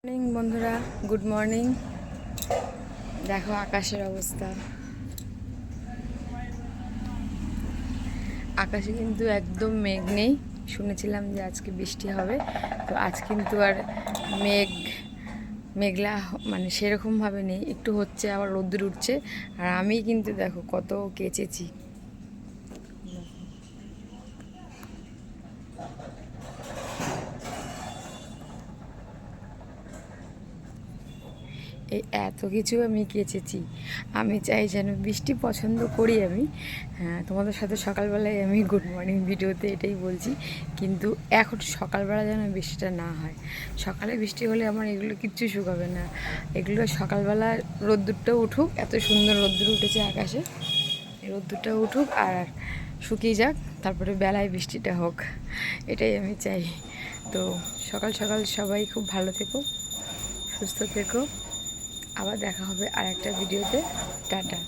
Morning বন্ধুরা, good morning. দেখো আকাশের অবস্থা। আকাশে কিন্তু একদম মেঘ নেই। শুনেছিলাম যে আজকে বৃষ্টি হবে, তো আজ কিন্তু আর মেঘলা মানে সেরকমভাবে নেই। একটু হচ্ছে, আবার রোদ্দুর উঠছে। আর আমি কিন্তু দেখো কত কেচেছি। এই এত কিছু আমি কেচেছি। আমি চাই যেন বৃষ্টি পছন্দ করি আমি। হ্যাঁ, তোমাদের সাথে সকালবেলায় আমি গুড মর্নিং ভিডিওতে এটাই বলছি, কিন্তু এখন সকালবেলা যেন বৃষ্টিটা না হয়। সকালে বৃষ্টি হলে আমার এগুলো কিচ্ছু শুকাবে না। এগুলো সকালবেলা রোদ্দুরটা উঠুক, এত সুন্দর রোদ্দুর উঠেছে আকাশে, এই রোদ্দুরটা উঠুক আর শুকিয়ে যাক, তারপরে বেলায় বৃষ্টিটা হোক, এটাই আমি চাই। তো সকাল সকাল সবাই খুব ভালো থেকো, সুস্থ থেকো। আবার দেখা হবে আর একটা ভিডিওতে। টাটা।